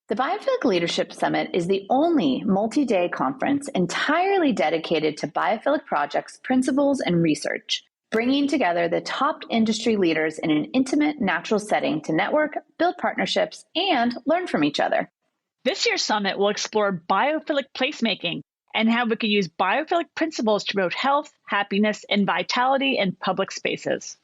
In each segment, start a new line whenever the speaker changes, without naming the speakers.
The Biophilic Leadership Summit is the only multi-day conference entirely dedicated to biophilic projects, principles, and research, bringing together the top industry leaders in an intimate, natural setting to network, build partnerships, and learn from each other.
This year's summit will explore biophilic placemaking and how we can use biophilic principles to promote health, happiness, and vitality in public spaces.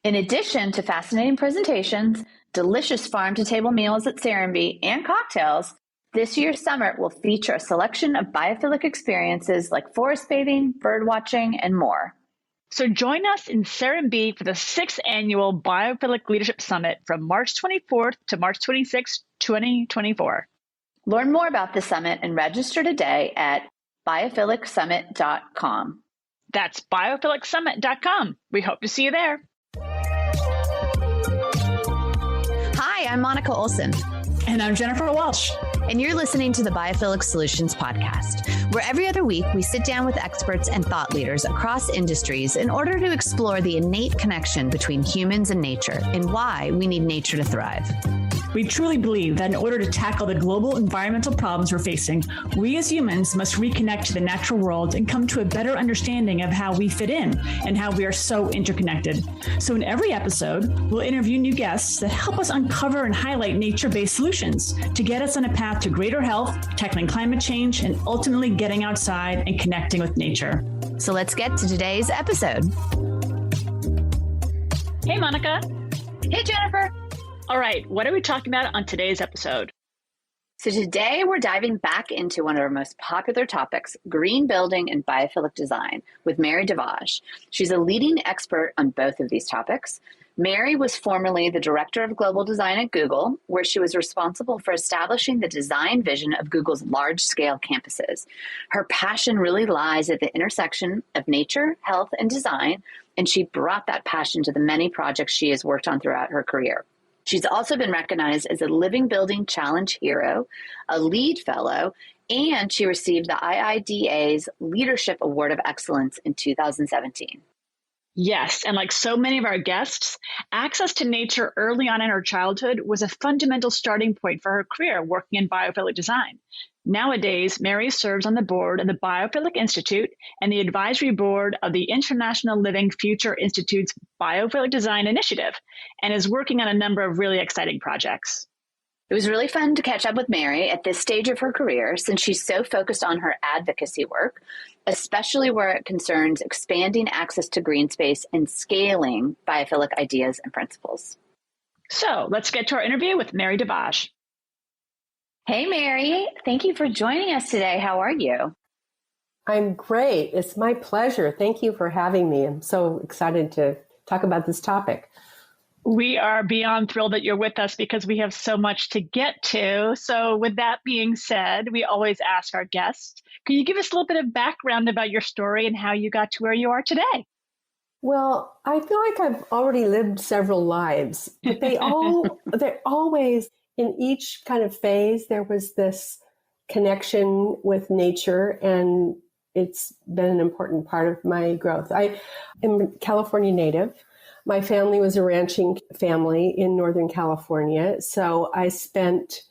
In addition to fascinating presentations, delicious farm-to-table meals at Serenbe, and cocktails, this year's summit will feature a selection of biophilic experiences like forest bathing, bird watching, and more.
So join us in Serenbe for the 6th Annual Biophilic Leadership Summit from March 24th to March 26th, 2024.
Learn more about the summit and register today at biophilic.summit.com.
That's biophilic.summit.com. We hope to see you there.
Hi, I'm Monica Olson.
And I'm Jennifer Walsh.
And you're listening to the Biophilic Solutions Podcast, where every other week we sit down with experts and thought leaders across industries in order to explore the innate connection between humans and nature and why we need nature to thrive.
We truly believe that in order to tackle the global environmental problems we're facing, we as humans must reconnect to the natural world and come to a better understanding of how we fit in and how we are so interconnected. So in every episode, we'll interview new guests that help us uncover and highlight nature-based solutions to get us on a path to greater health, tackling climate change, and ultimately getting outside and connecting with nature.
So let's get to today's episode.
Hey, Monica.
Hey, Jennifer.
All right, what are we talking about on today's episode?
So today we're diving back into one of our most popular topics, green building and biophilic design, with Mary Davidge. She's a leading expert on both of these topics. Mary was formerly the Director of Global Design at Google, where she was responsible for establishing the design vision of Google's large-scale campuses. Her passion really lies at the intersection of nature, health, and design, and she brought that passion to the many projects she has worked on throughout her career. She's also been recognized as a Living Building Challenge Hero, a LEED Fellow, and she received the IIDA's Leadership Award of Excellence in 2017.
Yes, and like so many of our guests, access to nature early on in her childhood was a fundamental starting point for her career working in biophilic design. Nowadays, Mary serves on the board of the Biophilic Institute and the advisory board of the International Living Future Institute's Biophilic Design Initiative, and is working on a number of really exciting projects.
It was really fun to catch up with Mary at this stage of her career since she's so focused on her advocacy work, especially where it concerns expanding access to green space and scaling biophilic ideas and principles.
So let's get to our interview with Mary Davidge.
Hey, Mary. Thank you for joining us today. How are you?
I'm great. It's my pleasure. Thank you for having me. I'm so excited to talk about this topic.
We are beyond thrilled that you're with us because we have so much to get to. So with that being said, we always ask our guests, can you give us a little bit of background about your story and how you got to where you are today?
Well, I feel like I've already lived several lives, but they're always, in each kind of phase, there was this connection with nature, and it's been an important part of my growth. I am a California native. My family was a ranching family in Northern California, so I spent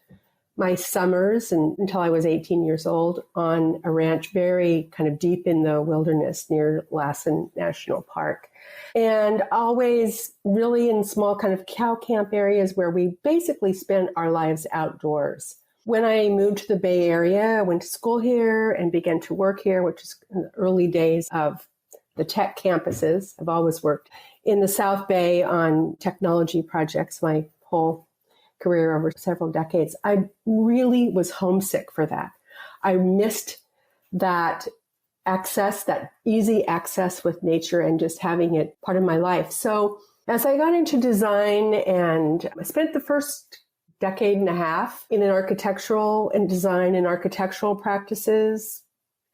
my summers until I was 18 years old on a ranch very kind of deep in the wilderness near Lassen National Park. And always really in small kind of cow camp areas where we basically spent our lives outdoors. When I moved to the Bay Area, I went to school here and began to work here, which is in the early days of the tech campuses. I've always worked in the South Bay on technology projects my whole career over several decades. I really was homesick for that. I missed that access, that easy access with nature and just having it part of my life. So as I got into design, and I spent the first decade and a half in an architectural and design and architectural practices,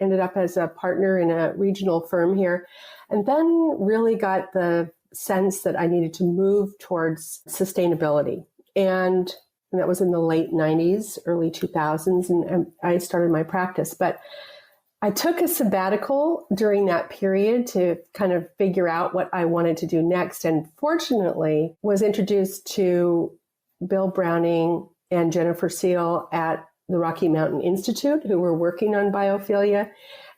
ended up as a partner in a regional firm here, and then really got the sense that I needed to move towards sustainability. And that was in the late 90s, early 2000s, and I started my practice. But I took a sabbatical during that period to kind of figure out what I wanted to do next, and fortunately was introduced to Bill Browning and Jennifer Seal at the Rocky Mountain Institute, who were working on biophilia.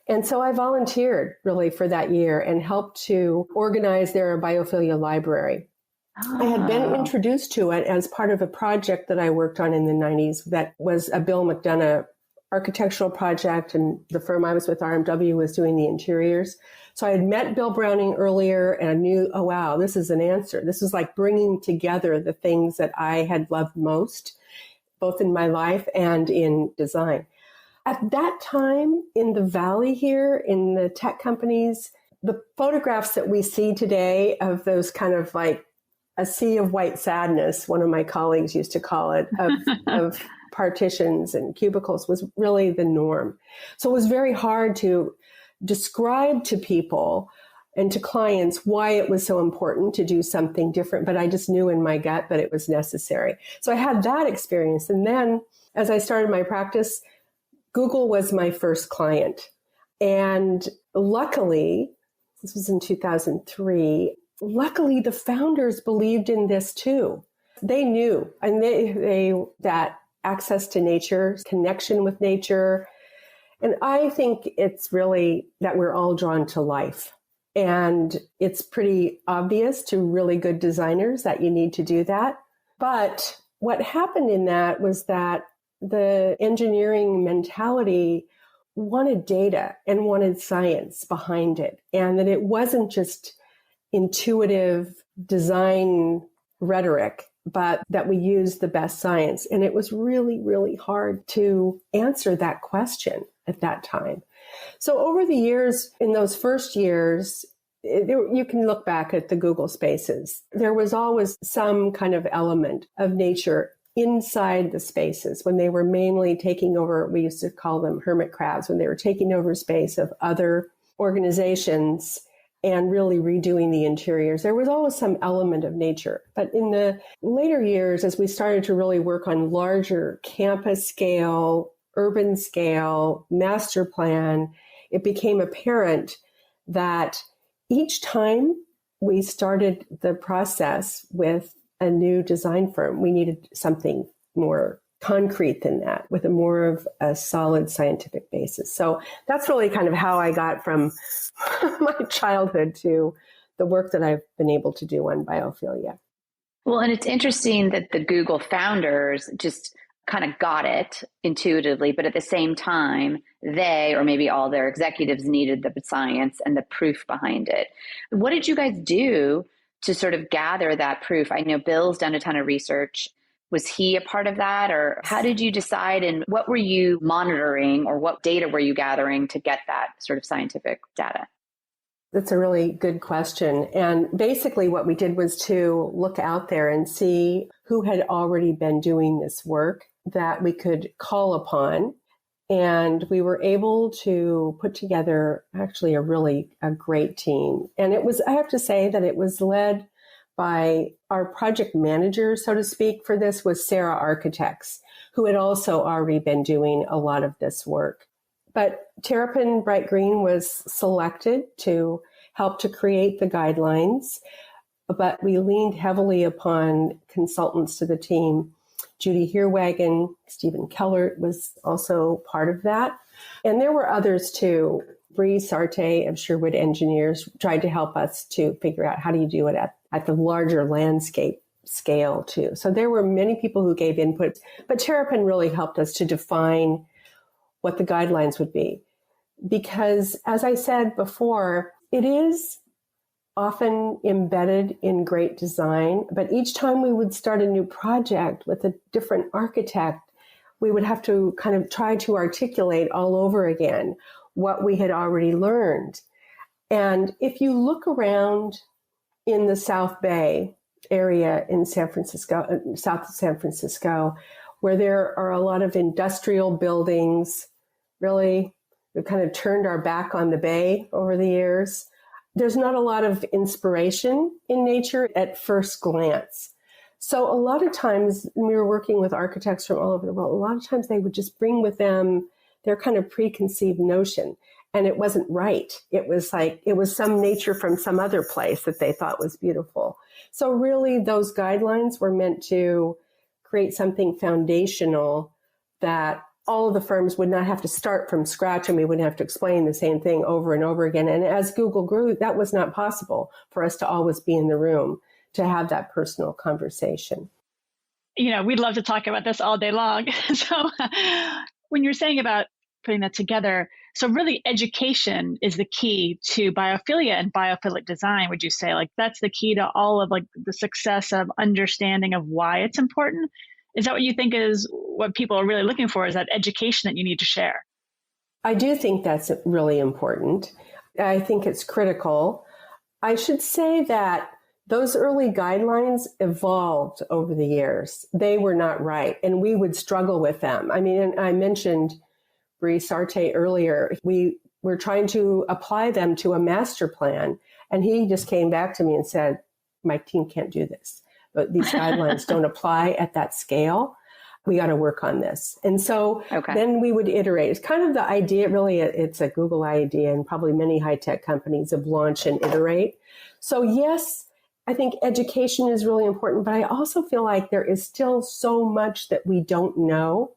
And so I volunteered really for that year and helped to organize their biophilia library. I had been introduced to it as part of a project that I worked on in the 90s that was a Bill McDonough architectural project, and the firm I was with, RMW, was doing the interiors. So I had met Bill Browning earlier and I knew, oh, wow, this is an answer. This is like bringing together the things that I had loved most, both in my life and in design. At that time in the Valley here, in the tech companies, the photographs that we see today of those kind of like a sea of white sadness, one of my colleagues used to call it, of partitions and cubicles was really the norm. So it was very hard to describe to people and to clients why it was so important to do something different. But I just knew in my gut that it was necessary. So I had that experience. And then as I started my practice, Google was my first client. And luckily, this was in 2003, luckily the founders believed in this too. They knew, and they that access to nature, connection with nature. And I think it's really that we're all drawn to life. And it's pretty obvious to really good designers that you need to do that. But what happened in that was that the engineering mentality wanted data and wanted science behind it. And that it wasn't just intuitive design rhetoric, but that we used the best science. And it was really, really hard to answer that question at that time. So over the years, in those first years, you can look back at the Google spaces. There was always some kind of element of nature inside the spaces when they were mainly taking over, we used to call them hermit crabs, when they were taking over space of other organizations and really redoing the interiors. There was always some element of nature. But in the later years, as we started to really work on larger campus scale, urban scale, master plan, it became apparent that each time we started the process with a new design firm, we needed something more concrete than that, with a more of a solid scientific basis. So that's really kind of how I got from my childhood to the work that I've been able to do on biophilia.
Well, and it's interesting that the Google founders just kind of got it intuitively, but at the same time, they, or maybe all their executives, needed the science and the proof behind it. What did you guys do to sort of gather that proof? I know Bill's done a ton of research. Was he a part of that? Or how did you decide, and what were you monitoring, or what data were you gathering to get that sort of scientific data?
That's a really good question. And basically what we did was to look out there and see who had already been doing this work that we could call upon. And we were able to put together actually a great team. And it was, I have to say that it was led by our project manager, so to speak, for this was Sarah Architects, who had also already been doing a lot of this work. But Terrapin Bright Green was selected to help to create the guidelines, but we leaned heavily upon consultants to the team. Judi Heerwagen, Stephen Kellert was also part of that. And there were others too. Bree Sarte of Sherwood Engineers tried to help us to figure out how do you do it at the larger landscape scale too. So there were many people who gave input, but Terrapin really helped us to define what the guidelines would be. Because as I said before, it is often embedded in great design, but each time we would start a new project with a different architect, we would have to kind of try to articulate all over again what we had already learned. And if you look around in the South Bay area in San Francisco, south of San Francisco, where there are a lot of industrial buildings, really, we've kind of turned our back on the Bay over the years. There's not a lot of inspiration in nature at first glance. So a lot of times when we were working with architects from all over the world, a lot of times they would just bring with them their kind of preconceived notion. And it wasn't right. It was like, it was some nature from some other place that they thought was beautiful. So really those guidelines were meant to create something foundational that all of the firms would not have to start from scratch and we wouldn't have to explain the same thing over and over again. And as Google grew, that was not possible for us to always be in the room to have that personal conversation.
We'd love to talk about this all day long. So when you're saying about putting that together, so really education is the key to biophilia and biophilic design, would you say? Like that's the key to all of like the success of understanding of why it's important? Is that what you think is what people are really looking for, is that education that you need to share?
I do think that's really important. I think it's critical. I should say that those early guidelines evolved over the years. They were not right, and we would struggle with them. I mean, I mentioned Brice Arte earlier. We were trying to apply them to a master plan, and he just came back to me and said, my team can't do this. But these guidelines don't apply at that scale. We got to work on this. And so then we would iterate. It's kind of the idea, really, it's a Google idea, and probably many high-tech companies of launch and iterate. So yes, I think education is really important, but I also feel like there is still so much that we don't know,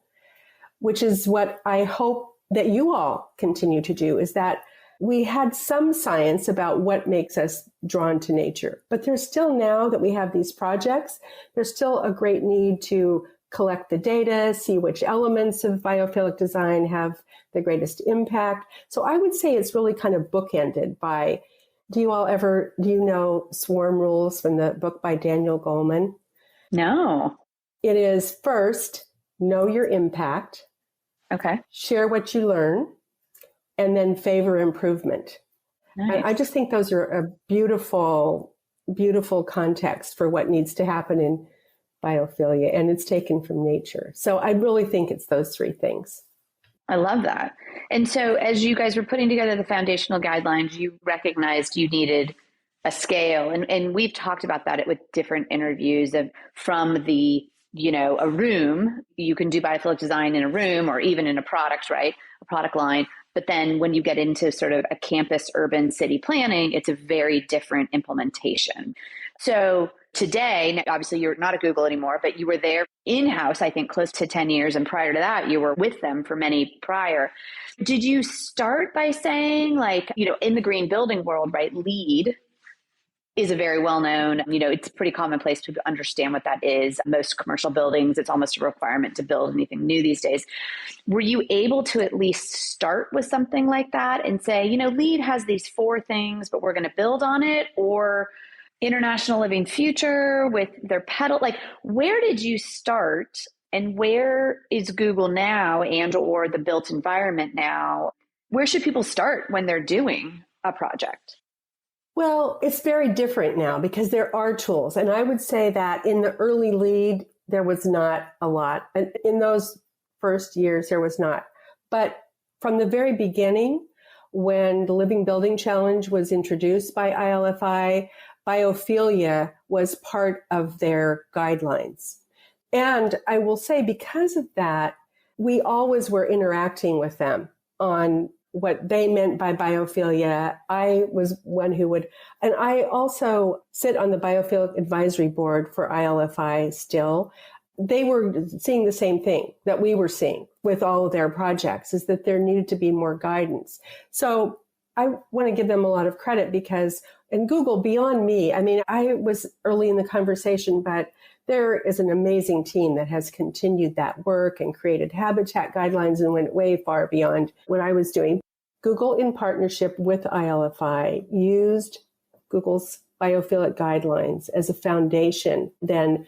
which is what I hope that you all continue to do, is that we had some science about what makes us drawn to nature, but there's still, now that we have these projects, there's still a great need to collect the data, see which elements of biophilic design have the greatest impact. So I would say it's really kind of bookended by, do you know Swarm Rules from the book by Daniel Goleman?
No.
It is first, know your impact.
Okay.
Share what you learn, and then favor improvement. Nice. And I just think those are a beautiful, beautiful context for what needs to happen in biophilia, and it's taken from nature. So I really think it's those three things.
I love that. And so as you guys were putting together the foundational guidelines, you recognized you needed a scale. And we've talked about that with different interviews of from the, a room, you can do biophilic design in a room or even in a product, right? A product line. But then when you get into sort of a campus, urban city planning, it's a very different implementation. So today, obviously you're not at Google anymore, but you were there in-house, I think close to 10 years. And prior to that, you were with them for many prior. Did you start by saying in the green building world, right? LEED is a very well-known, it's pretty commonplace to understand what that is. Most commercial buildings, it's almost a requirement to build anything new these days. Were you able to at least start with something like that and say, LEED has these 4 things, but we're going to build on it? Or International Living Future with their pedal, where did you start and where is Google now and or the built environment now? Where should people start when they're doing a project?
Well, it's very different now because there are tools. And I would say that in the early LEED, there was not a lot. And in those first years, there was not. But from the very beginning, when the Living Building Challenge was introduced by ILFI, biophilia was part of their guidelines. And I will say because of that, we always were interacting with them on what they meant by biophilia. I was one who would, and I also sit on the Biophilic Advisory Board for ILFI still. They were seeing the same thing that we were seeing with all of their projects, is that there needed to be more guidance. So I want to give them a lot of credit because, and Google, beyond me, I was early in the conversation, but there is an amazing team that has continued that work and created habitat guidelines and went way far beyond what I was doing. Google, in partnership with ILFI, used Google's biophilic guidelines as a foundation. Then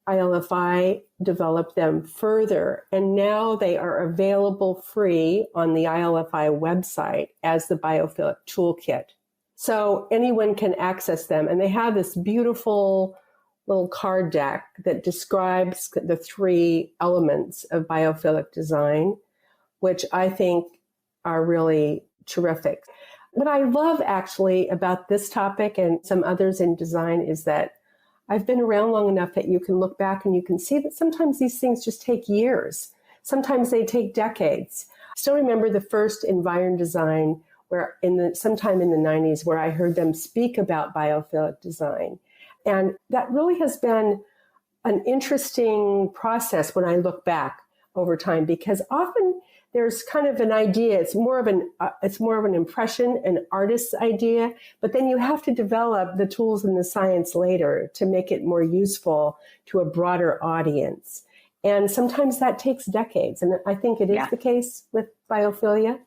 ILFI developed them further, and now they are available free on the ILFI website as the Biophilic Toolkit. So anyone can access them, and they have this beautiful little card deck that describes the 3 elements of biophilic design, which I think are really terrific. What I love actually about this topic and some others in design is that I've been around long enough that you can look back and you can see that sometimes these things just take years. Sometimes they take decades. I still remember the first Environ design where sometime in the 90s where I heard them speak about biophilic design. And that really has been an interesting process when I look back over time, because often there's kind of an idea. It's more of an impression, an artist's idea, but then you have to develop the tools and the science later to make it more useful to a broader audience. And sometimes that takes decades. And I think it is the case with biophilia.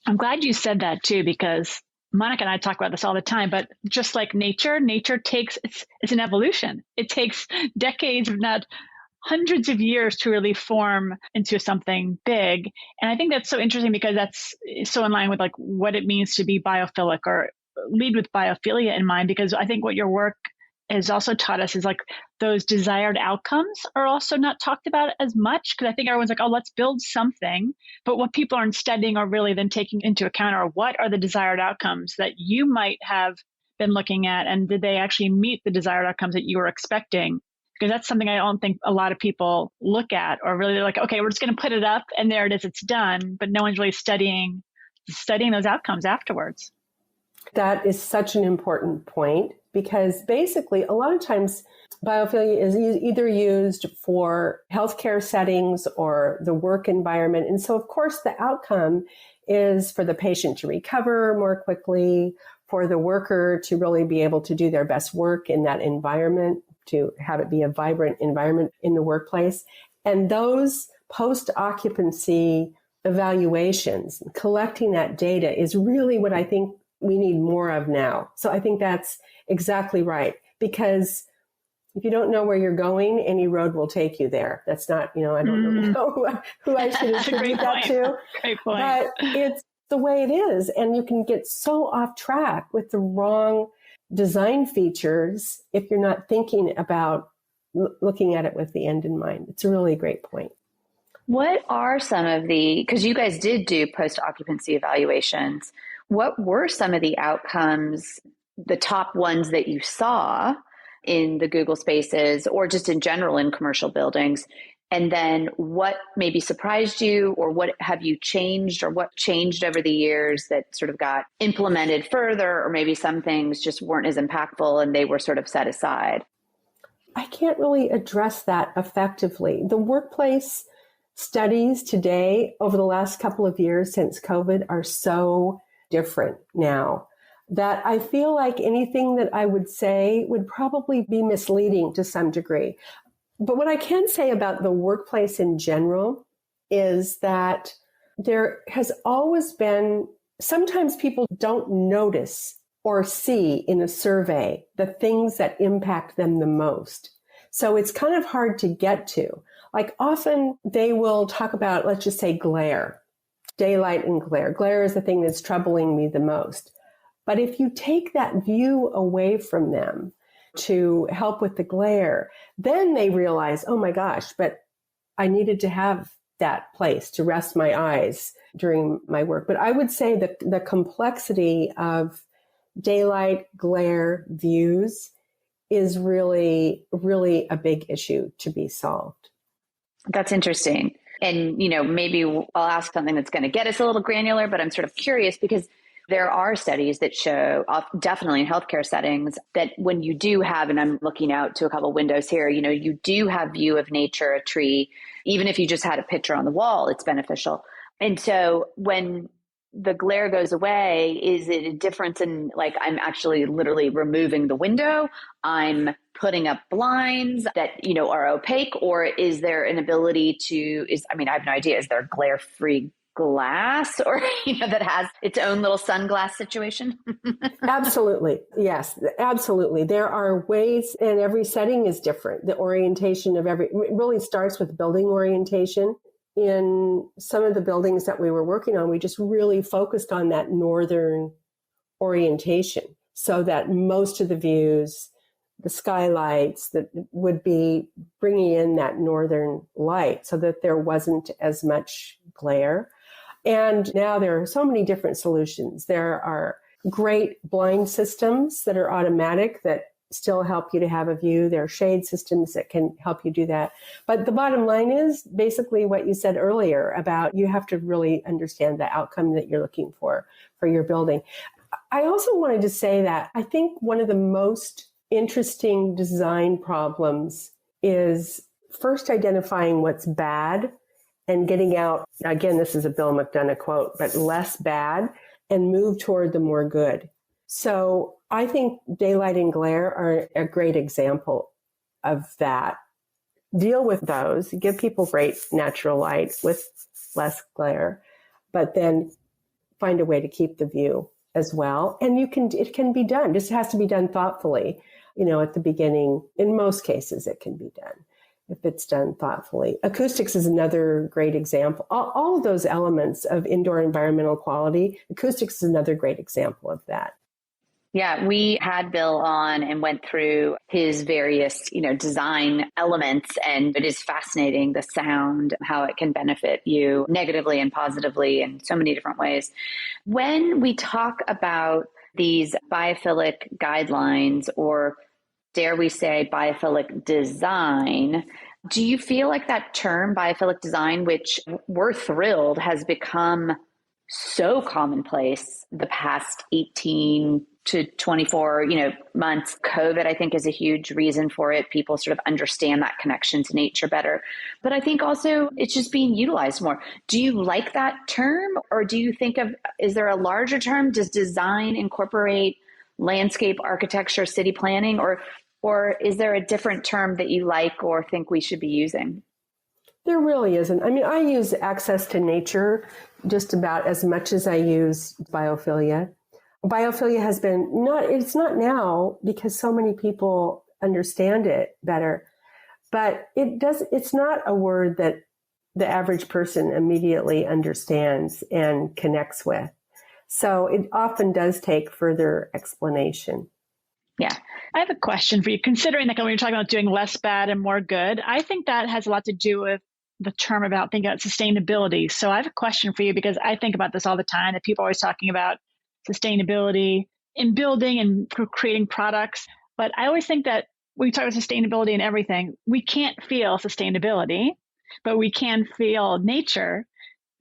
I'm glad you said that too, because Monica and I talk about this all the time, but just like nature takes, it's an evolution. It takes decades, if not hundreds of years to really form into something big. And I think that's so interesting because that's so in line with like what it means to be biophilic or lead with biophilia in mind, because I think what your work has also taught us is like those desired outcomes are also not talked about as much, because I think everyone's like, oh, let's build something. But what people aren't studying or really then taking into account are what are the desired outcomes that you might have been looking at, and did they actually meet the desired outcomes that you were expecting? Because that's something I don't think a lot of people look at, or really like, okay, we're just going to put it up and there it is, it's done. But no one's really studying those outcomes afterwards.
That is such an important point, because basically a lot of times biophilia is either used for healthcare settings or the work environment. And so, of course, the outcome is for the patient to recover more quickly, for the worker to really be able to do their best work in that environment, to have it be a vibrant environment in the workplace. And those post-occupancy evaluations, collecting that data is really what I think we need more of now. So I think that's exactly right, because if you don't know where you're going, any road will take you there. That's not, I don't really know who I should attribute that to.
Great point.
But it's the way it is. And you can get so off track with the wrong design features if you're not thinking about looking at it with the end in mind. It's a really great point.
What are some of because you guys did do post-occupancy evaluations, what were some of the outcomes, the top ones that you saw in the Google Spaces or just in general in commercial buildings? And then what maybe surprised you, or what have you changed, or what changed over the years that sort of got implemented further, or maybe some things just weren't as impactful and they were sort of set aside?
I can't really address that effectively. The workplace studies today over the last couple of years since COVID are so different now that I feel like anything that I would say would probably be misleading to some degree. But what I can say about the workplace in general is that there has always been, sometimes people don't notice or see in a survey the things that impact them the most. So it's kind of hard to get to. Like often they will talk about, let's just say glare, daylight and glare. Glare is the thing that's troubling me the most. But if you take that view away from them to help with the glare, then they realize, oh my gosh, but I needed to have that place to rest my eyes during my work. But I would say that the complexity of daylight glare views is really, really a big issue to be solved.
That's interesting. And, maybe I'll ask something that's going to get us a little granular, but I'm sort of curious because there are studies that show, definitely in healthcare settings, that when you do have, and I'm looking out to a couple of windows here, you do have view of nature, a tree, even if you just had a picture on the wall, it's beneficial. And so when the glare goes away, is it a difference in like, I'm actually literally removing the window, I'm putting up blinds that, are opaque, or is there an ability to, I have no idea, is there glare-free glass or, that has its own little sunglass situation?
Absolutely. Yes, absolutely. There are ways, and every setting is different. The orientation of it really starts with building orientation. In some of the buildings that we were working on, we just really focused on that northern orientation so that most of the views, the skylights, that would be bringing in that northern light so that there wasn't as much glare. And now there are so many different solutions. There are great blind systems that are automatic that still help you to have a view. There are shade systems that can help you do that. But the bottom line is basically what you said earlier about you have to really understand the outcome that you're looking for your building. I also wanted to say that I think one of the most interesting design problems is first identifying what's bad and getting out, again, this is a Bill McDonough quote, but less bad and move toward the more good. So I think daylight and glare are a great example of that. Deal with those, give people great natural light with less glare, but then find a way to keep the view as well. And it can be done. Just has to be done thoughtfully. At the beginning, in most cases, it can be done if it's done thoughtfully. Acoustics is another great example. All of those elements of indoor environmental quality, acoustics is another great example of that.
Yeah, we had Bill on and went through his various, design elements, and it is fascinating, the sound, how it can benefit you negatively and positively in so many different ways. When we talk about these biophilic guidelines, or dare we say biophilic design, do you feel like that term biophilic design, which we're thrilled has become so commonplace the past 18 to 24, months. COVID, I think, is a huge reason for it. People sort of understand that connection to nature better. But I think also it's just being utilized more. Do you like that term, or do you think is there a larger term? Does design incorporate landscape architecture, city planning, or is there a different term that you like or think we should be using?
There really isn't. I mean, I use access to nature just about as much as I use biophilia. Biophilia has been it's not now because so many people understand it better, but it's not a word that the average person immediately understands and connects with. So it often does take further explanation.
Yeah. I have a question for you. Considering that when you're talking about doing less bad and more good, I think that has a lot to do with the term about thinking about sustainability. So I have a question for you, because I think about this all the time, that people are always talking about sustainability in building and creating products. But I always think that when we talk about sustainability and everything, we can't feel sustainability, but we can feel nature.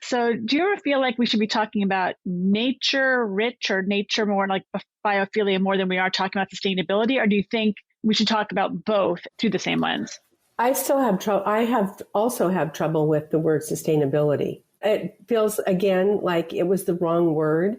So do you ever feel like we should be talking about nature rich or nature more like biophilia more than we are talking about sustainability? Or do you think we should talk about both through the same lens?
I still have trouble. I have also have trouble with the word sustainability. It feels, again, like it was the wrong word.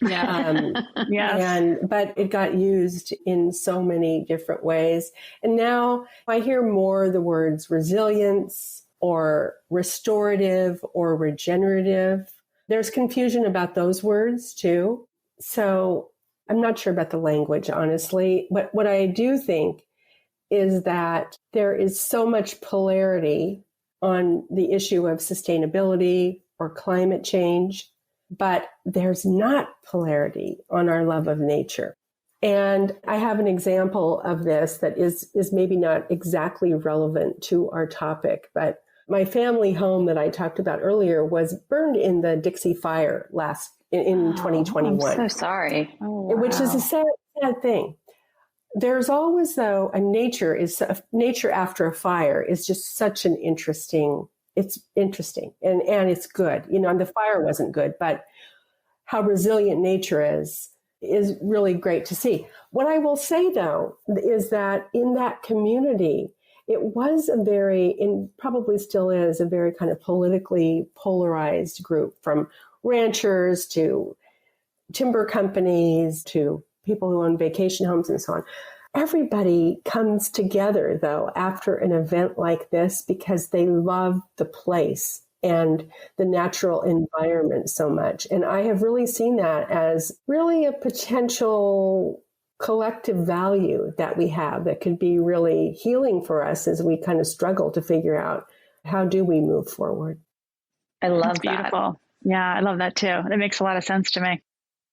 Yeah.
Yes. But it got used in so many different ways. And now I hear more the words resilience or restorative or regenerative. There's confusion about those words too. So I'm not sure about the language, honestly. But what I do think is that there is so much polarity on the issue of sustainability or climate change, but there's not polarity on our love of nature. And I have an example of this that is maybe not exactly relevant to our topic, but my family home that I talked about earlier was burned in the Dixie Fire in 2021.
I'm so sorry.
Oh, wow.
Which is a sad thing. There's always, though, nature after a fire is just such an interesting, it's interesting and it's good. And the fire wasn't good, but how resilient nature is really great to see. What I will say, though, is that in that community, it was and probably still is, a very kind of politically polarized group, from ranchers to timber companies to people who own vacation homes and so on. Everybody comes together, though, after an event like this because they love the place and the natural environment so much. And I have really seen that as really a potential collective value that we have that could be really healing for us as we kind of struggle to figure out how do we move forward.
I love
That's
that.
beautiful. Yeah, I love that too. That makes a lot of sense to me.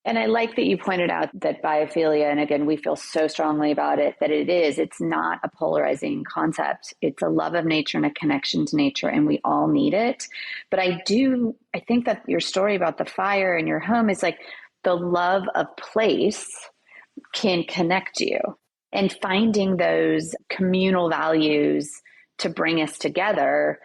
And I like that you pointed out that biophilia, and again, we feel so strongly about it, that it's not a polarizing concept. It's a love of nature and a connection to nature, and we all need it. But I think that your story about the fire in your home is like the love of place can connect you, and finding those communal values to bring us together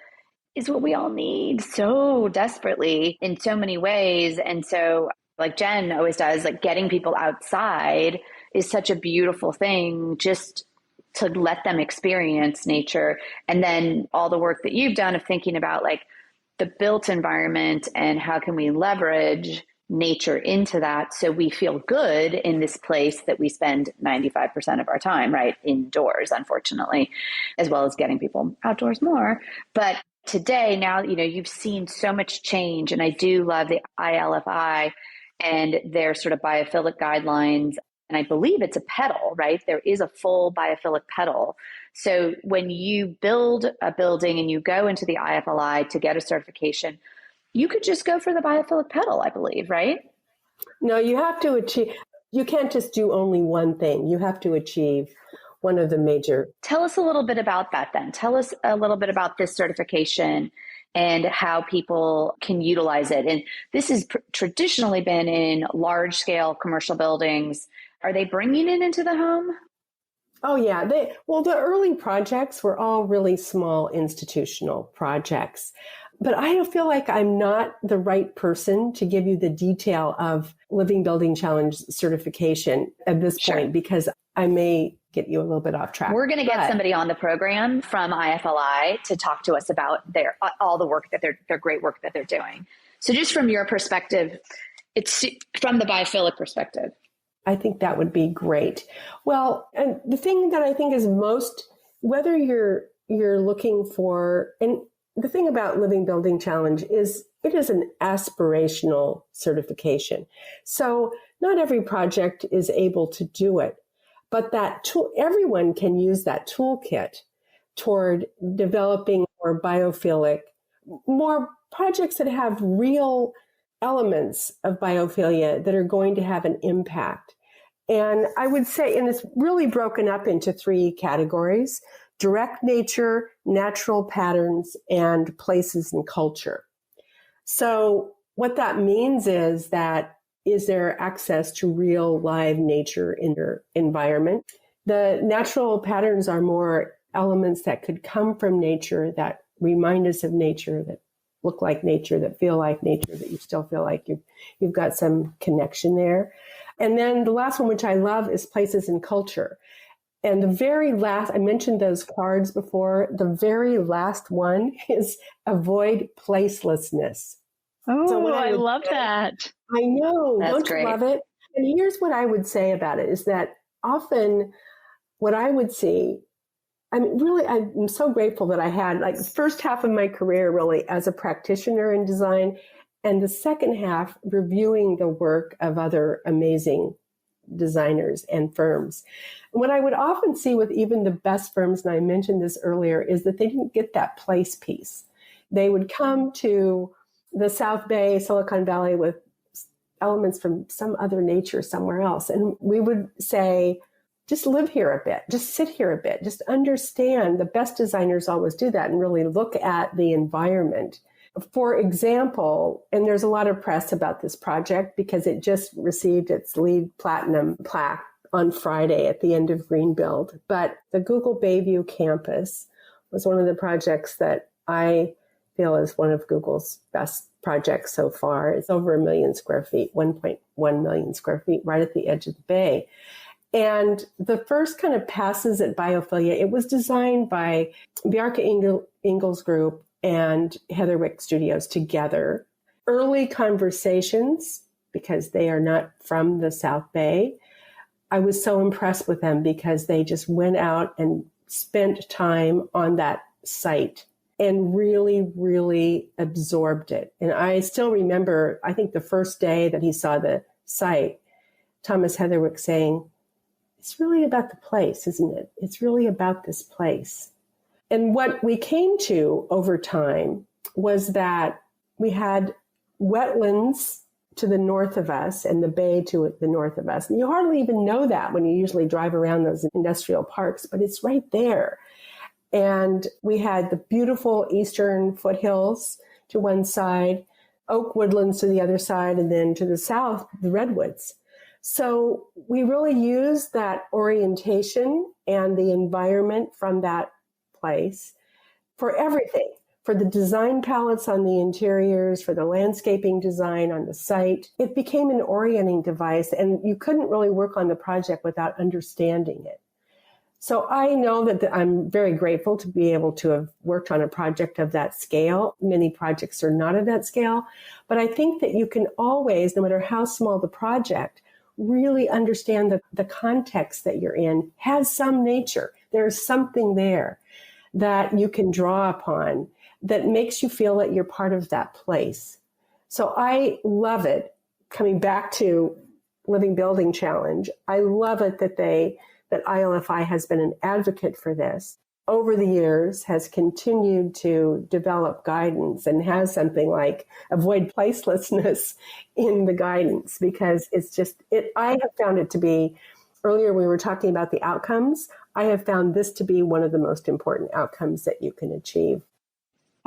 is what we all need so desperately in so many ways. And so, like Jen always does, like getting people outside is such a beautiful thing just to let them experience nature. And then all the work that you've done of thinking about like the built environment and how can we leverage nature into that so we feel good in this place that we spend 95% of our time, right, indoors, unfortunately, as well as getting people outdoors more. But today, now, you've seen so much change, and I do love the ILFI and their sort of biophilic guidelines. And I believe it's a petal, right? There is a full biophilic petal. So when you build a building and you go into the IFLI to get a certification, you could just go for the biophilic petal, I believe, right?
No, you have to achieve, you can't just do only one thing. You have to achieve one of the major.
Tell us a little bit about that then. Tell us a little bit about this certification and how people can utilize it. And this has traditionally been in large scale commercial buildings. Are they bringing it into the home?
Oh, yeah. The early projects were all really small institutional projects. But I feel like I'm not the right person to give you the detail of Living Building Challenge certification at this point, because I may get you a little bit off track.
We're going to get somebody on the program from IFLI to talk to us about all the work that their great work that they're doing. So just from your perspective, it's from the biophilic perspective.
I think that would be great. Well, and the thing that I think is most, whether you're looking for, and the thing about Living Building Challenge is it is an aspirational certification. So not every project is able to do it, but that tool, everyone can use that toolkit toward developing more biophilic, more projects that have real elements of biophilia that are going to have an impact. And I would say, and it's really broken up into 3 categories: direct nature, natural patterns, and places and culture. So what that means is that is there access to real live nature in your environment? The natural patterns are more elements that could come from nature, that remind us of nature, that look like nature, that feel like nature, that you still feel like you've got some connection there. And then the last one, which I love, is places and culture. And the very last, I mentioned those cards before, the very last one is avoid placelessness.
Oh, so I love that.
I know.
That's
Don't
great.
You love it? And here's what I would say about it is that often what I would see, I'm so grateful that I had like the first half of my career really as a practitioner in design, and the second half reviewing the work of other amazing designers and firms. What I would often see with even the best firms, and I mentioned this earlier, is that they didn't get that place piece. They would come to the South Bay, Silicon Valley with elements from some other nature somewhere else. And we would say, just live here a bit, just sit here a bit, just understand. The best designers always do that and really look at the environment. For example, and there's a lot of press about this project because it just received its LEED Platinum plaque on Friday at the end of Greenbuild. But the Google Bayview campus was one of the projects that I feel is one of Google's best projects so far. It's over 1 million square feet, 1.1 million square feet, right at the edge of the bay. And the first kind of passes at biophilia, it was designed by Bjarke Ingels Group and Heerwagen Studios together. Early conversations, because they are not from the South Bay, I was so impressed with them because they just went out and spent time on that site and really, really absorbed it. And I still remember, I think the first day that he saw the site, Thomas Heatherwick saying, it's really about the place, isn't it? It's really about this place. And what we came to over time was that we had wetlands to the north of us and the bay to the north of us. And you hardly even know that when you usually drive around those industrial parks, but it's right there. And we had the beautiful eastern foothills to one side, oak woodlands to the other side, and then to the south, the redwoods. So we really used that orientation and the environment from that place for everything, for the design palettes on the interiors, for the landscaping design on the site. It became an orienting device, and you couldn't really work on the project without understanding it. So I know that I'm very grateful to be able to have worked on a project of that scale. Many projects are not of that scale, but I think that you can always, no matter how small the project, really understand that the context that you're in has some nature. There's something there that you can draw upon that makes you feel that you're part of that place. So I love it. Coming back to Living Building Challenge, I love it that ILFI has been an advocate for this. Over the years, has continued to develop guidance and has something like avoid placelessness in the guidance, because I have found it to be, earlier we were talking about the outcomes. I have found this to be one of the most important outcomes that you can achieve.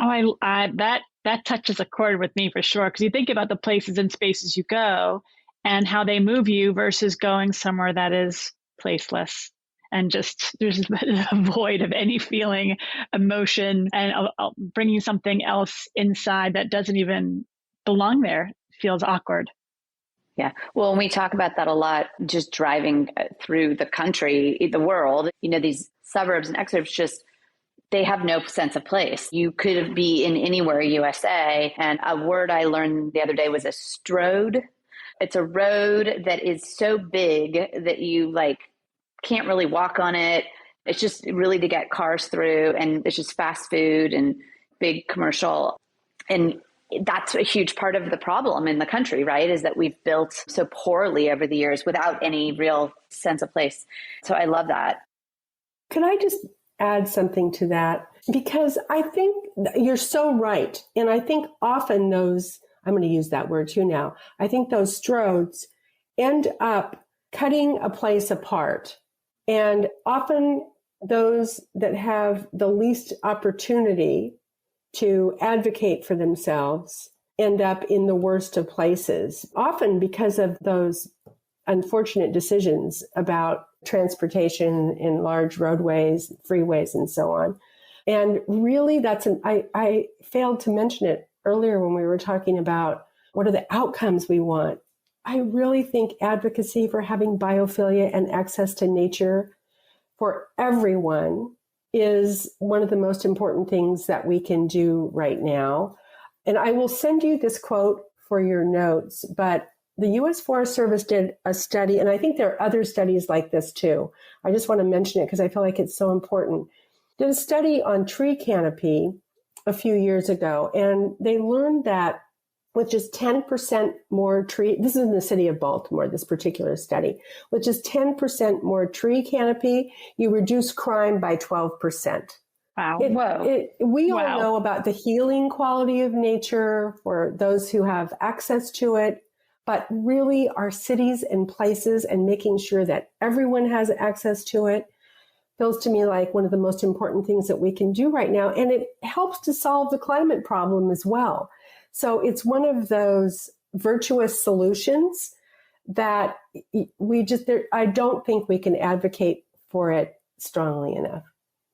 Oh, that touches a chord with me for sure. Because you think about the places and spaces you go and how they move you versus going somewhere that is placeless and just there's a void of any feeling, emotion, and bringing something else inside that doesn't even belong there feels awkward.
Yeah. Well, we talk about that a lot, just driving through the country, the world, these suburbs and exurbs they have no sense of place. You could be in anywhere USA. And a word I learned the other day was a strode. It's a road that is so big that you can't really walk on it. It's just really to get cars through, and it's just fast food and big commercial. And that's a huge part of the problem in the country, right? Is that we've built so poorly over the years without any real sense of place. So I love that.
Could I just add something to that? Because I think you're so right. And I think often I'm going to use that word too now, I think those stroads end up cutting a place apart. And often those that have the least opportunity to advocate for themselves end up in the worst of places, often because of those unfortunate decisions about transportation in large roadways, freeways, and so on. And really, I failed to mention it earlier when we were talking about what are the outcomes we want. I really think advocacy for having biophilia and access to nature for everyone is one of the most important things that we can do right now. And I will send you this quote for your notes, but the U.S. Forest Service did a study, and I think there are other studies like this too. I just want to mention it because I feel like it's so important. Did a study on tree canopy a few years ago, and they learned that with just 10% more tree, this is in the city of Baltimore, this particular study, with just 10% more tree canopy, you reduce crime by 12%.
Wow.
We all know about the healing quality of nature for those who have access to it, but really our cities and places and making sure that everyone has access to it feels to me like one of the most important things that we can do right now. And it helps to solve the climate problem as well. So it's one of those virtuous solutions that I don't think we can advocate for it strongly enough.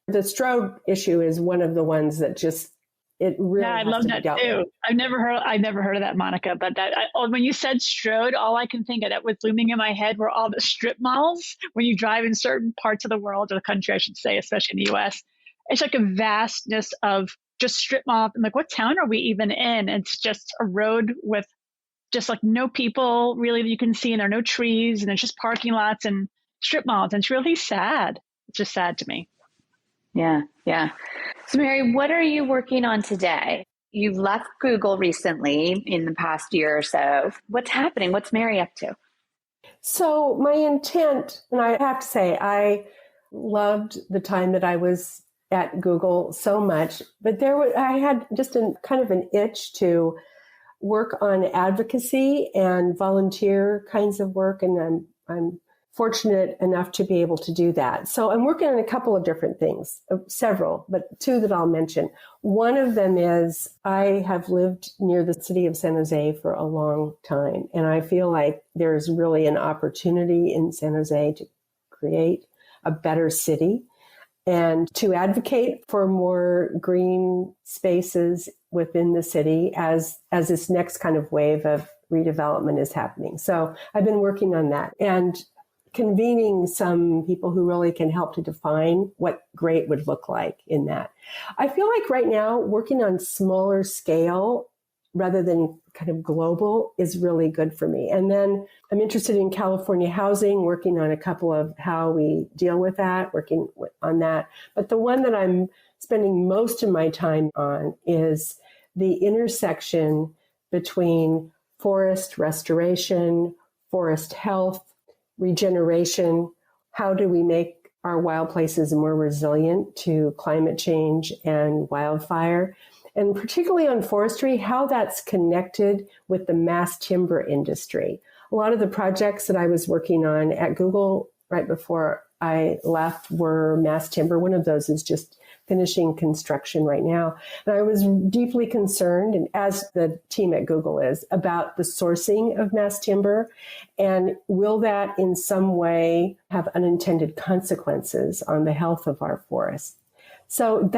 The strode issue is one of the ones that it really
I love that too.
With.
I've never heard of that, Monica. But when you said strode, all I can think of that was looming in my head were all the strip malls. When you drive in certain parts of the world or the country, I should say, especially in the U.S., it's like a vastness of just strip mall. I'm like, what town are we even in? It's just a road with just like no people really that you can see, and there are no trees, and it's just parking lots and strip malls. And it's really sad. It's just sad to me.
Yeah. Yeah. So Mary, what are you working on today? You've left Google recently in the past year or so. What's happening? What's Mary up to?
So my intent, and I have to say, I loved the time that I was at Google so much, but I had just kind of an itch to work on advocacy and volunteer kinds of work. And I'm fortunate enough to be able to do that. So I'm working on a couple of different things, several, but two that I'll mention. One of them is I have lived near the city of San Jose for a long time, and I feel like there's really an opportunity in San Jose to create a better city and to advocate for more green spaces within the city as this next kind of wave of redevelopment is happening. So I've been working on that. And convening some people who really can help to define what great would look like in that. I feel like right now working on smaller scale rather than kind of global is really good for me. And then I'm interested in California housing, working on a couple of how we deal with that, working on that. But the one that I'm spending most of my time on is the intersection between forest restoration, forest health, regeneration. How do we make our wild places more resilient to climate change and wildfire? And particularly on forestry, how that's connected with the mass timber industry. A lot of the projects that I was working on at Google right before I left were mass timber. One of those is just finishing construction right now. And I was deeply concerned, and as the team at Google is, about the sourcing of mass timber. And will that in some way have unintended consequences on the health of our forests? So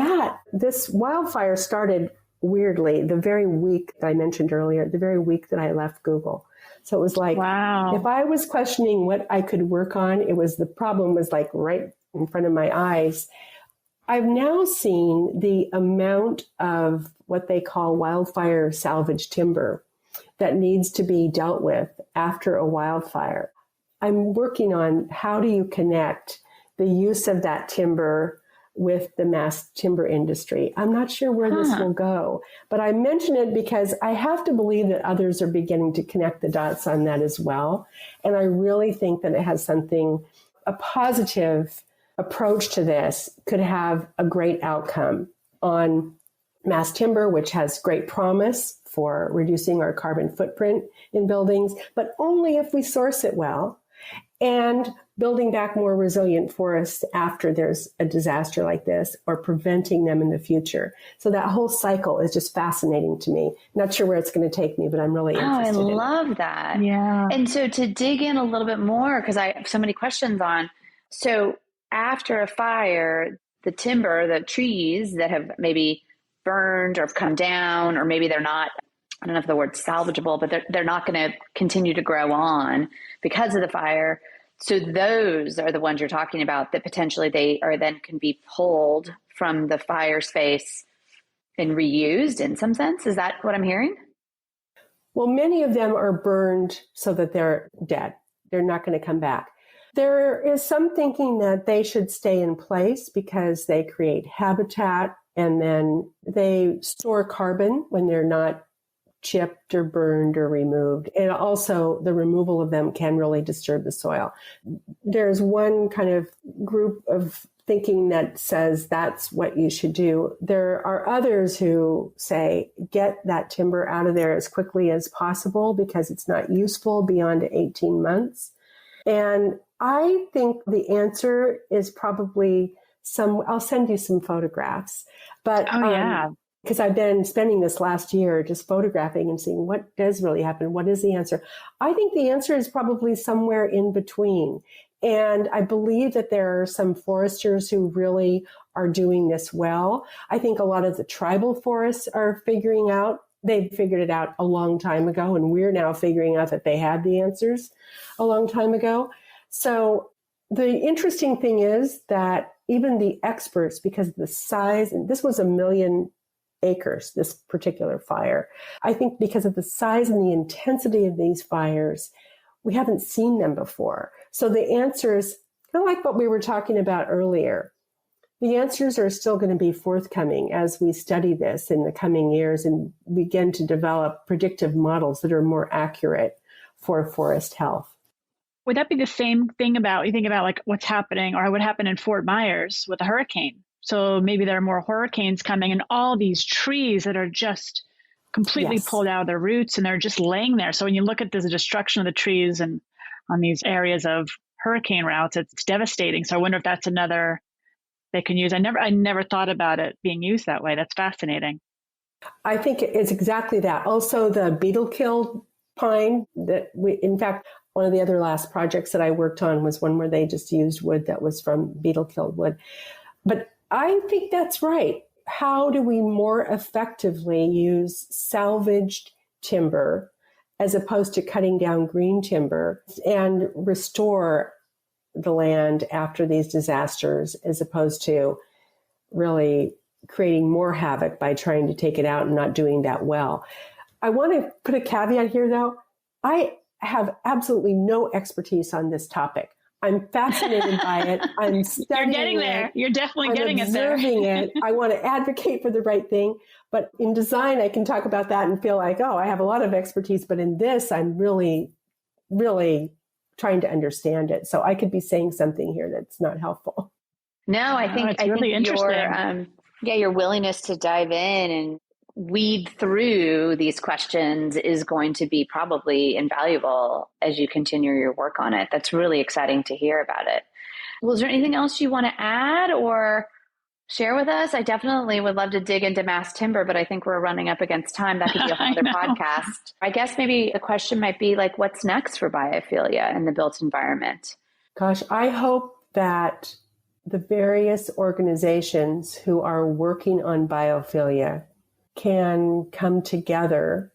this wildfire started weirdly the very week that I mentioned earlier, the very week that I left Google. So it was like,
wow.
If I was questioning what I could work on, the problem was like right in front of my eyes. I've now seen the amount of what they call wildfire salvage timber that needs to be dealt with after a wildfire. I'm working on how do you connect the use of that timber with the mass timber industry. I'm not sure where this will go, but I mention it because I have to believe that others are beginning to connect the dots on that as well. And I really think that it has a positive approach to this could have a great outcome on mass timber, which has great promise for reducing our carbon footprint in buildings, but only if we source it well, and building back more resilient forests after there's a disaster like this, or preventing them in the future. So that whole cycle is just fascinating to me. Not sure where it's going to take me, but I'm really interested in it.
I love that.
Yeah.
And so to dig in a little bit more, because I have so many questions on, so after a fire, the timber, the trees that have maybe burned or have come down, or maybe they're not, I don't know if the word's salvageable, but they're not going to continue to grow on because of the fire. So those are the ones you're talking about that potentially they are then can be pulled from the fire space and reused in some sense. Is that what I'm hearing?
Well, many of them are burned so that they're dead. They're not going to come back. There is some thinking that they should stay in place because they create habitat and then they store carbon when they're not chipped or burned or removed. And also the removal of them can really disturb the soil. There's one kind of group of thinking that says that's what you should do. There are others who say, get that timber out of there as quickly as possible because it's not useful beyond 18 months. And I think the answer is probably I'll send you some photographs, but because I've been spending this last year just photographing and seeing what does really happen. What is the answer? I think the answer is probably somewhere in between. And I believe that there are some foresters who really are doing this well. I think a lot of the tribal forests are they figured it out a long time ago, and we're now figuring out that they had the answers a long time ago. So the interesting thing is that even the experts, because of the size, and this was 1 million acres, this particular fire, I think because of the size and the intensity of these fires, we haven't seen them before. So the answers, kind of like what we were talking about earlier, the answers are still going to be forthcoming as we study this in the coming years and begin to develop predictive models that are more accurate for forest health.
Would that be the same thing you think about like what's happening or what happened in Fort Myers with a hurricane? So maybe there are more hurricanes coming and all these trees that are just completely pulled out of their roots and they're just laying there. So when you look at the destruction of the trees and on these areas of hurricane routes, it's devastating. So I wonder if that's another they can use. I never thought about it being used that way. That's fascinating.
I think it's exactly that. Also the beetle-killed pine in fact, one of the other last projects that I worked on was one where they just used wood that was from beetle-killed wood. But I think that's right. How do we more effectively use salvaged timber as opposed to cutting down green timber and restore the land after these disasters, as opposed to really creating more havoc by trying to take it out and not doing that well. I want to put a caveat here, though. I have absolutely no expertise on this topic. I'm fascinated by it. I'm studying
You're getting there. You're definitely getting it there.
I'm observing it. I want to advocate for the right thing. But in design, I can talk about that and feel like, oh, I have a lot of expertise. But in this, I'm really, really trying to understand it. So I could be saying something here that's not helpful.
No, I think
really interesting.
Your willingness to dive in and weed through these questions is going to be probably invaluable as you continue your work on it. That's really exciting to hear about it. Well, is there anything else you want to add or share with us? I definitely would love to dig into mass timber, but I think we're running up against time. That could be a whole other podcast. I guess maybe a question might be like, what's next for biophilia in the built environment?
Gosh, I hope that the various organizations who are working on biophilia can come together,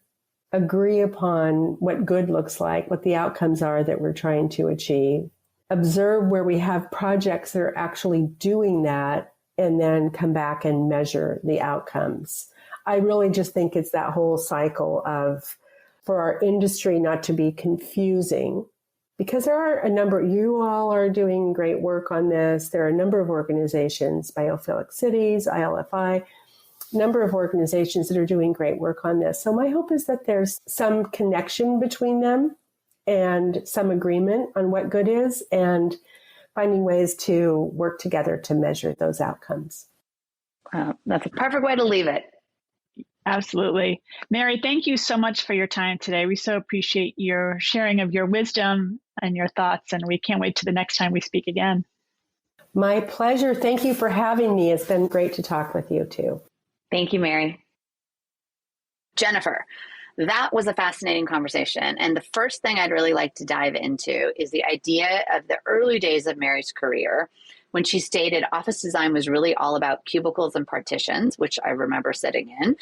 agree upon what good looks like, what the outcomes are that we're trying to achieve, observe where we have projects that are actually doing that, and then come back and measure the outcomes. I really just think it's that whole cycle of, for our industry not to be confusing, because there are a number, you all are doing great work on this. There are a number of organizations, Biophilic Cities, ILFI, number of organizations that are doing great work on this. So my hope is that there's some connection between them and some agreement on what good is and finding ways to work together to measure those outcomes.
Wow, that's a perfect way to leave it.
Absolutely. Mary, thank you so much for your time today. We so appreciate your sharing of your wisdom and your thoughts, and we can't wait to the next time we speak again.
My pleasure. Thank you for having me. It's been great to talk with you too.
Thank you, Mary. Jennifer, that was a fascinating conversation. And the first thing I'd really like to dive into is the idea of the early days of Mary's career, when she stated office design was really all about cubicles and partitions, which I remember sitting in.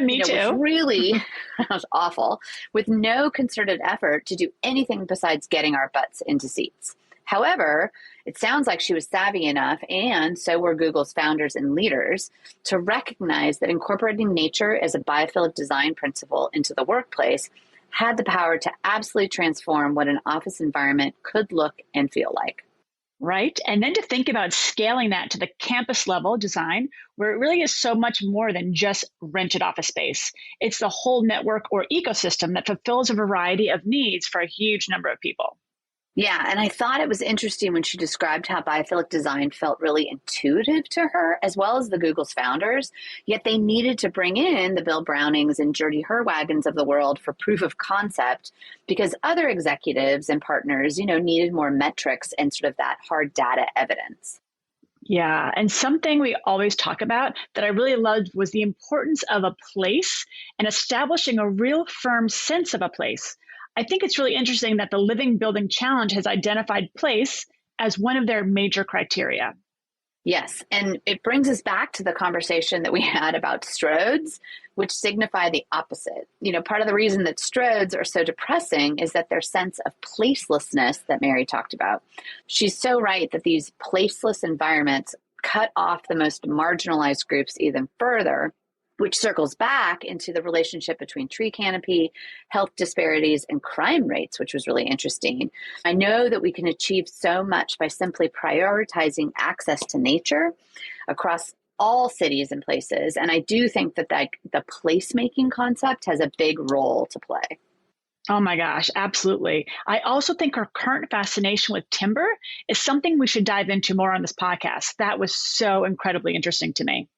Me too.
Was really, that was awful, with no concerted effort to do anything besides getting our butts into seats. However, it sounds like she was savvy enough, and so were Google's founders and leaders, to recognize that incorporating nature as a biophilic design principle into the workplace had the power to absolutely transform what an office environment could look and feel like.
Right. And then to think about scaling that to the campus level design, where it really is so much more than just rented office space. It's the whole network or ecosystem that fulfills a variety of needs for a huge number of people.
Yeah, and I thought it was interesting when she described how biophilic design felt really intuitive to her, as well as the Google's founders, yet they needed to bring in the Bill Brownings and Judi Heerwagens of the world for proof of concept, because other executives and partners, needed more metrics and sort of that hard data evidence.
Yeah, and something we always talk about that I really loved was the importance of a place and establishing a real firm sense of a place. I think it's really interesting that the Living Building Challenge has identified place as one of their major criteria.
Yes, and it brings us back to the conversation that we had about stroads, which signify the opposite. Part of the reason that stroads are so depressing is that their sense of placelessness that Mary talked about. She's so right that these placeless environments cut off the most marginalized groups even further, which circles back into the relationship between tree canopy, health disparities, and crime rates, which was really interesting. I know that we can achieve so much by simply prioritizing access to nature across all cities and places. And I do think that the placemaking concept has a big role to play.
Oh my gosh, absolutely. I also think our current fascination with timber is something we should dive into more on this podcast. That was so incredibly interesting to me.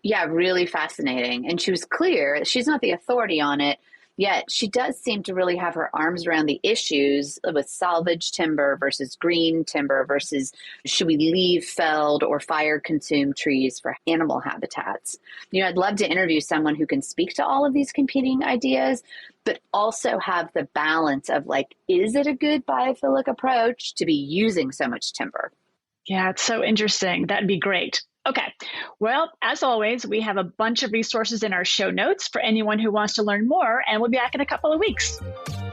Yeah, really fascinating. And she was clear that she's not the authority on it, yet she does seem to really have her arms around the issues with salvage timber versus green timber versus should we leave felled or fire consumed trees for animal habitats. I'd love to interview someone who can speak to all of these competing ideas, but also have the balance of is it a good biophilic approach to be using so much timber?
Yeah, it's so interesting. That'd be great. Okay. Well, as always, we have a bunch of resources in our show notes for anyone who wants to learn more, and we'll be back in a couple of weeks.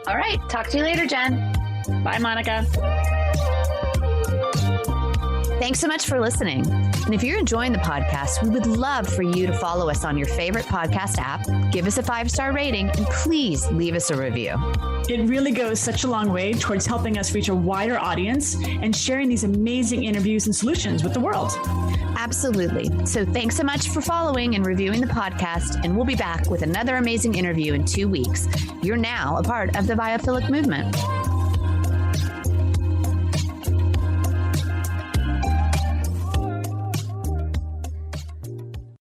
All right. Talk to you later, Jen.
Bye, Monica.
Thanks so much for listening. And if you're enjoying the podcast, we would love for you to follow us on your favorite podcast app, give us a 5-star rating, and please leave us a review.
It really goes such a long way towards helping us reach a wider audience and sharing these amazing interviews and solutions with the world.
Absolutely. So thanks so much for following and reviewing the podcast, and we'll be back with another amazing interview in 2 weeks. You're now a part of the Biophilic movement.